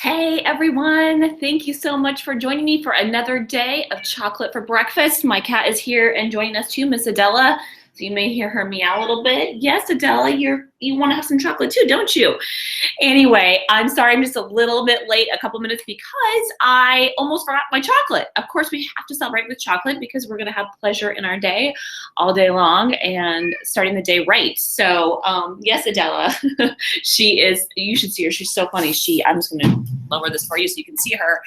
Hey everyone, thank you so much for joining me for another day of chocolate for breakfast. My cat is here and joining us too, Miss Adela. So you may hear her meow a little bit. Yes, Adela, you want to have some chocolate too, don't you? Anyway, I'm sorry I'm just a little bit late, a couple minutes, because I almost forgot my chocolate. Of course, we have to celebrate with chocolate because we're going to have pleasure in our day all day long and starting the day right. So yes, Adela, she is, you should see her. She's so funny. I'm just going to lower this for you so you can see her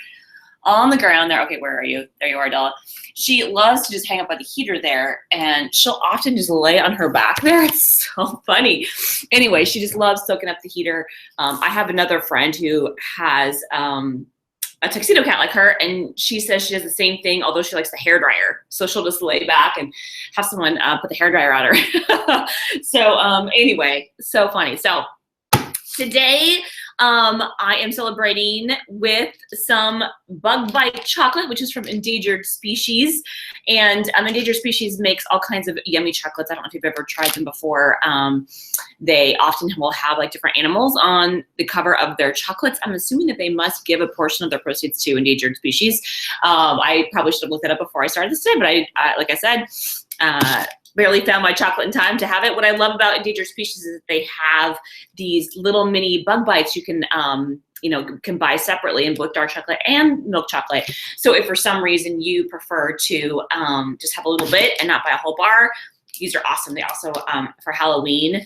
on the ground there. Okay, where are you? There you are, Adela. She loves to just hang up by the heater there, and she'll often just lay on her back there. It's so funny. Anyway, she just loves soaking up the heater. I have another friend who has a tuxedo cat like her, and she says she does the same thing, although she likes the hairdryer. So she'll just lay back and have someone put the hairdryer on her. So anyway, so funny. So today, I am celebrating with some bug bite chocolate, which is from Endangered Species. And Endangered Species makes all kinds of yummy chocolates. I don't know if you've ever tried them before. They often will have like different animals on the cover of their chocolates. I'm assuming that they must give a portion of their proceeds to Endangered Species. I probably should have looked that up before I started this today, but I like I said, barely found my chocolate in time to have it. What I love about Endangered Species is that they have these little mini bug bites you can, can buy separately in black dark chocolate and milk chocolate. So if for some reason you prefer to just have a little bit and not buy a whole bar, these are awesome. They also, for Halloween,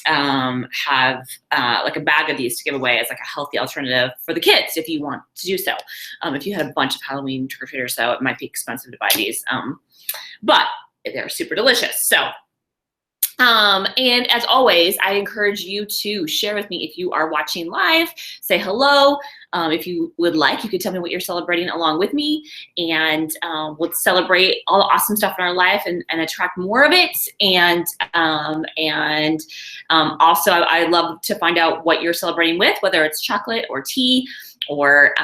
have like a bag of these to give away as like a healthy alternative for the kids if you want to do so. If you had a bunch of Halloween trick-or-treaters, though, it might be expensive to buy these. But they're super delicious. So, and as always, I encourage you to share with me if you are watching live, say hello. If you would like, you could tell me what you're celebrating along with me, and we'll celebrate all the awesome stuff in our life and attract more of it. And also, I love to find out what you're celebrating with, whether it's chocolate or tea or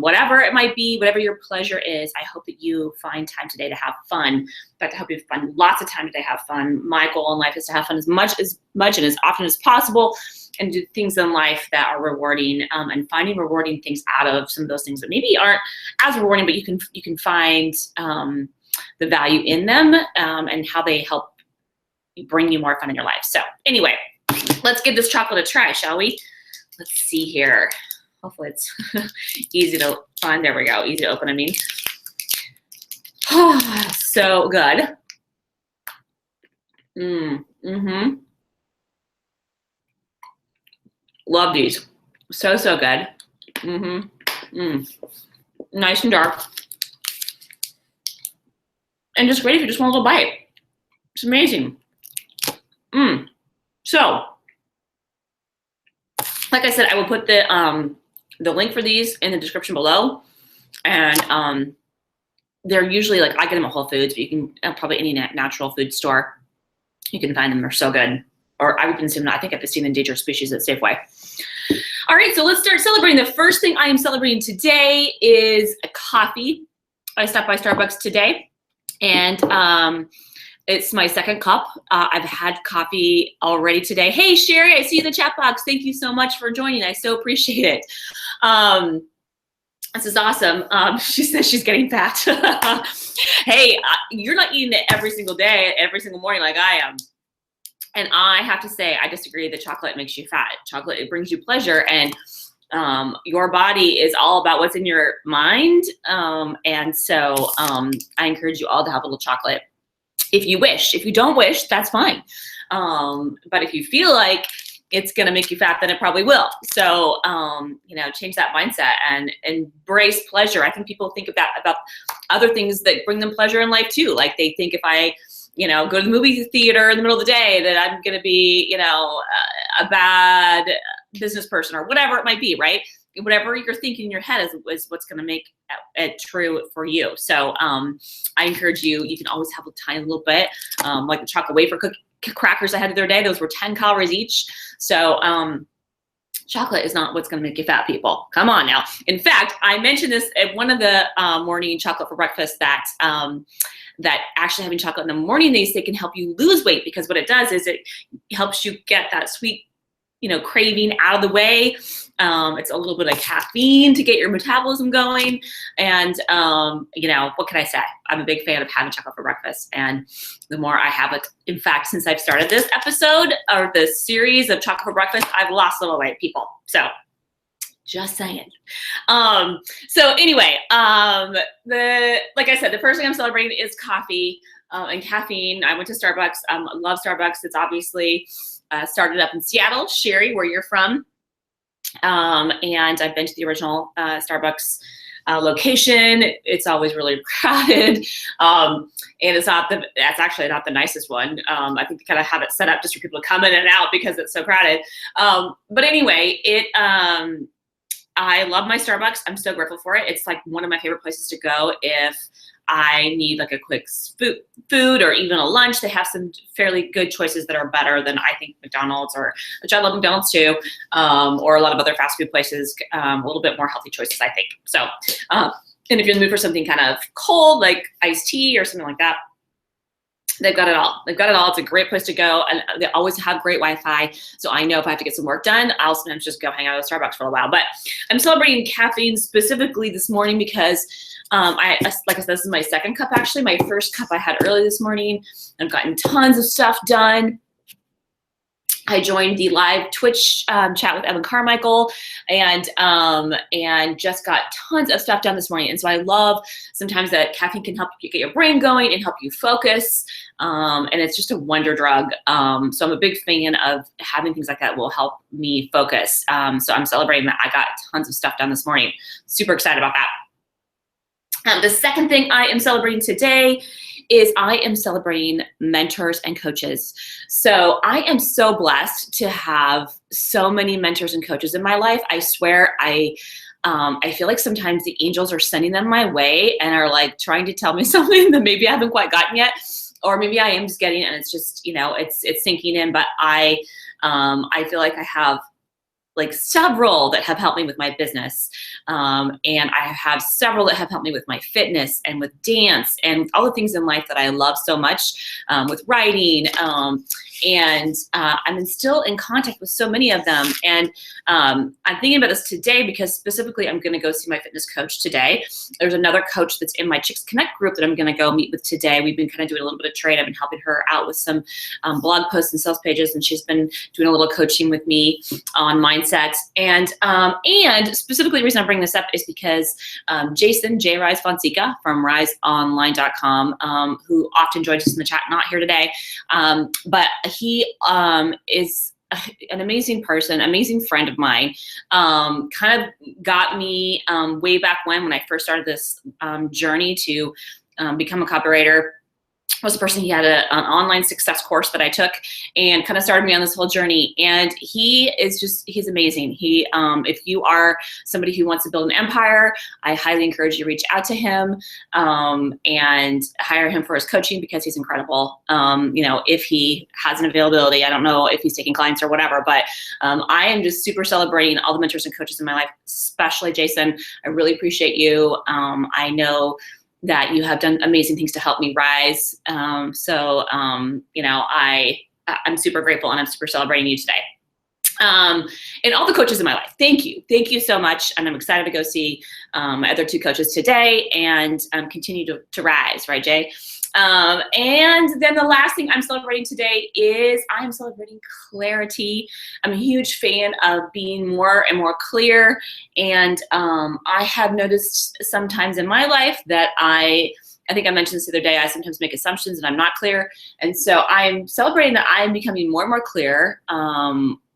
whatever it might be, whatever your pleasure is. I hope that you find time today to have fun. In fact, I hope you find lots of time today to have fun. My goal in life is to have fun as much and as often as possible, and do things in life that are rewarding, and finding rewarding things out of some of those things that maybe aren't as rewarding, but you can find the value in them, and how they help bring you more fun in your life. So anyway, let's give this chocolate a try, shall we? Let's see here. Hopefully it's easy to find. There we go. Easy to open, I mean. Oh, so good. Love these. So good. Nice and dark. And just great if you just want a little bite. It's amazing. So, like I said, I will put the link for these in the description below, and they're usually, like, I get them at Whole Foods, but you can probably any natural food store, you can find them. They're so good. Or I would consume them. I think I've seen Endangered Species at Safeway. All right, so let's start celebrating. The first thing I am celebrating today is a coffee. I stopped by Starbucks today, and it's my second cup. I've had coffee already today. Hey, Sherry, I see you in the chat box. Thank you so much for joining. I so appreciate it. This is awesome. She says she's getting fat. Hey, you're not eating it every single day, every single morning like I am. And I have to say, I disagree that chocolate makes you fat. Chocolate, it brings you pleasure, and your body is all about what's in your mind. And so I encourage you all to have a little chocolate if you wish. If you don't wish, that's fine. But if you feel like it's gonna make you fat, then it probably will. So, change that mindset and embrace pleasure. I think people think about other things that bring them pleasure in life too. Like they think if I, go to the movie theater in the middle of the day that I'm gonna be, a bad business person or whatever it might be, right? Whatever you're thinking in your head is what's going to make it true for you. So I encourage you, you can always have a tiny little bit, like the chocolate wafer crackers I had the other day. Those were 10 calories each. So chocolate is not what's going to make you fat, people. Come on now. In fact, I mentioned this at one of the morning chocolate for breakfast that actually having chocolate in the morning, they say can help you lose weight, because what it does is it helps you get that sweet, craving out of the way. It's a little bit of caffeine to get your metabolism going. And, what can I say? I'm a big fan of having chocolate for breakfast. And the more I have it, in fact, since I've started this episode or this series of chocolate for breakfast, I've lost a little weight, people. So just saying. So anyway, like I said, the first thing I'm celebrating is coffee and caffeine. I went to Starbucks. I love Starbucks. It's obviously started up in Seattle. Sherry, where you're from. And I've been to the original Starbucks location. It's always really crowded. And that's actually not the nicest one. I think they kind of have it set up just for people to come in and out because it's so crowded. But anyway, I love my Starbucks. I'm so grateful for it. It's like one of my favorite places to go if I need like a quick food or even a lunch. They have some fairly good choices that are better than I think McDonald's, which I love McDonald's too, or a lot of other fast food places, a little bit more healthy choices, I think. So, and if you're in the mood for something kind of cold, like iced tea or something like that, they've got it all. They've got it all. It's a great place to go. And they always have great Wi-Fi. So I know if I have to get some work done, I'll sometimes just go hang out at Starbucks for a while. But I'm celebrating caffeine specifically this morning because like I said, this is my second cup actually. My first cup I had early this morning. I've gotten tons of stuff done. I joined the live Twitch chat with Carmichael and just got tons of stuff done this morning. And so I love sometimes that caffeine can help you get your brain going and help you focus. And it's just a wonder drug. So I'm a big fan of having things like that will help me focus. So I'm celebrating that I got tons of stuff done this morning. Super excited about that. The second thing I am celebrating today is I am celebrating mentors and coaches. So I am so blessed to have so many mentors and coaches in my life. I swear I feel like sometimes the angels are sending them my way and are like trying to tell me something that maybe I haven't quite gotten yet, or maybe I am just getting it and it's just, it's sinking in. But I feel like I have like several that have helped me with my business. And I have several that have helped me with my fitness and with dance and all the things in life that I love so much, with writing. And I'm still in contact with so many of them. And I'm thinking about this today because specifically I'm going to go see my fitness coach today. There's another coach that's in my Chicks Connect group that I'm going to go meet with today. We've been kind of doing a little bit of trade. I've been helping her out with some blog posts and sales pages, and she's been doing a little coaching with me on mindset. And specifically the reason I'm bringing this up is because Jason, J-Ryze Fonceca from riseonline.com, who often joins us in the chat, not here today, but he is an amazing person, amazing friend of mine, kind of got me way back when I first started this journey to become a copywriter. Was the person, he had an online success course that I took and kind of started me on this whole journey. And he's amazing. If you are somebody who wants to build an empire, I highly encourage you to reach out to him and hire him for his coaching because he's incredible. If he has an availability, I don't know if he's taking clients or whatever, but I am just super celebrating all the mentors and coaches in my life, especially Jason. I really appreciate you. I know that you have done amazing things to help me rise. I'm super grateful and I'm super celebrating you today. And all the coaches in my life, thank you. Thank you so much. And I'm excited to go see my other two coaches today and continue to rise, right, Jay? And then the last thing I'm celebrating today is I am celebrating clarity. I'm a huge fan of being more and more clear. And I have noticed sometimes in my life that I think I mentioned this the other day, I sometimes make assumptions and I'm not clear. And so I'm celebrating that I am becoming more and more clear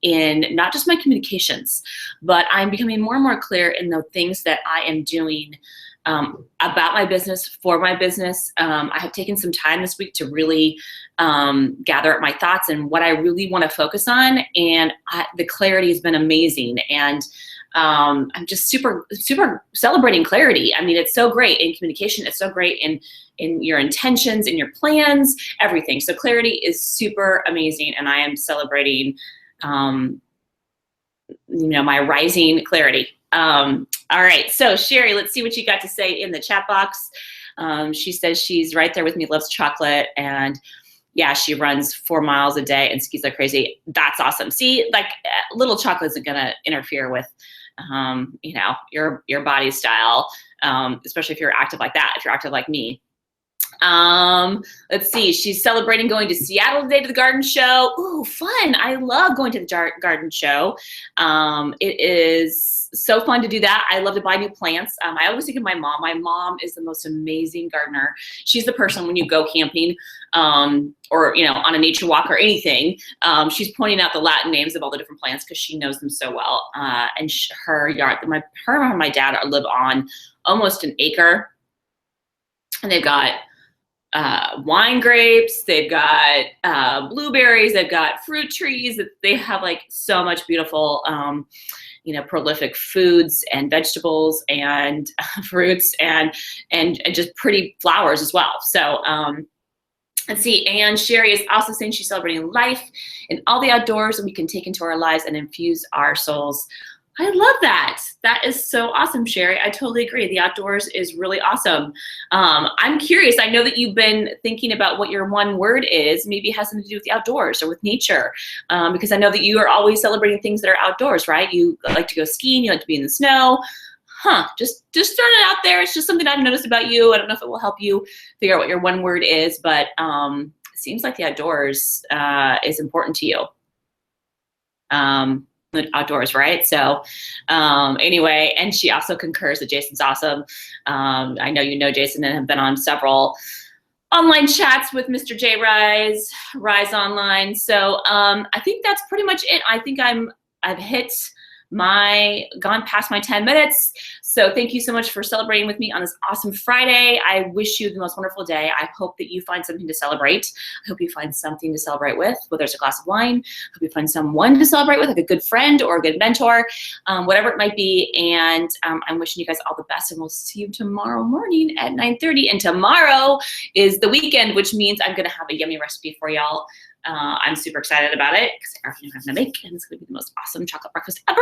in not just my communications, but I'm becoming more and more clear in the things that I am doing about my business, for my business. I have taken some time this week to really gather up my thoughts and what I really want to focus on. And the clarity has been amazing. And I'm just super, super celebrating clarity. I mean, it's so great in communication. It's so great in your intentions, in your plans, everything. So clarity is super amazing. And I am celebrating, my rising clarity. All right, so Sherry, let's see what you got to say in the chat box. She says she's right there with me, loves chocolate, and yeah, she runs 4 miles a day and skis like crazy. That's awesome. See, like little chocolate isn't gonna interfere with you know, your body style, especially if you're active like that, if you're active like me. Let's see, she's celebrating going to Seattle today to the garden show. Ooh, fun. I love going to the garden show. It is so fun to do that. I love to buy new plants. I always think of my mom. My mom is the most amazing gardener. She's the person when you go camping, or, you know, on a nature walk or anything, she's pointing out the Latin names of all the different plants because she knows them so well. And her yard, her and my dad live on almost an acre, and they've got wine grapes, they've got blueberries, they've got fruit trees. They have like so much beautiful, you know, prolific foods and vegetables and fruits and just pretty flowers as well. So let's see, and Sherry is also saying she's celebrating life and all the outdoors that we can take into our lives and infuse our souls. I love that. That is so awesome, Sherry. I totally agree. The outdoors is really awesome. I'm curious. I know that you've been thinking about what your one word is. Maybe it has something to do with the outdoors or with nature, because I know that you are always celebrating things that are outdoors, right? You like to go skiing. You like to be in the snow. Just throwing it out there. It's just something I've noticed about you. I don't know if it will help you figure out what your one word is, but it seems like the outdoors is important to you. Outdoors, right? So anyway, and she also concurs that Jason's awesome. I know you know Jason and have been on several online chats with Mr. J-Ryze, Ryze Online. So I think that's pretty much it. I think I've gone past my 10 minutes. So thank you so much for celebrating with me on this awesome Friday. I wish you the most wonderful day. I hope that you find something to celebrate. I hope you find something to celebrate with, whether it's a glass of wine. I hope you find someone to celebrate with, like a good friend or a good mentor, whatever it might be. And I'm wishing you guys all the best, and we'll see you tomorrow morning at 9:30. And tomorrow is the weekend, which means I'm gonna have a yummy recipe for y'all. I'm super excited about it because I already know how to make, and it's going to be the most awesome chocolate breakfast ever.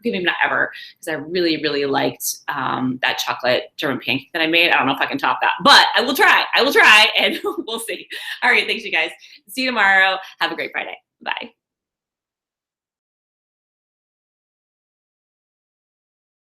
Maybe not ever, because I really, really liked that chocolate German pancake that I made. I don't know if I can top that, but I will try. I will try, and we'll see. All right, thanks, you guys. See you tomorrow. Have a great Friday. Bye.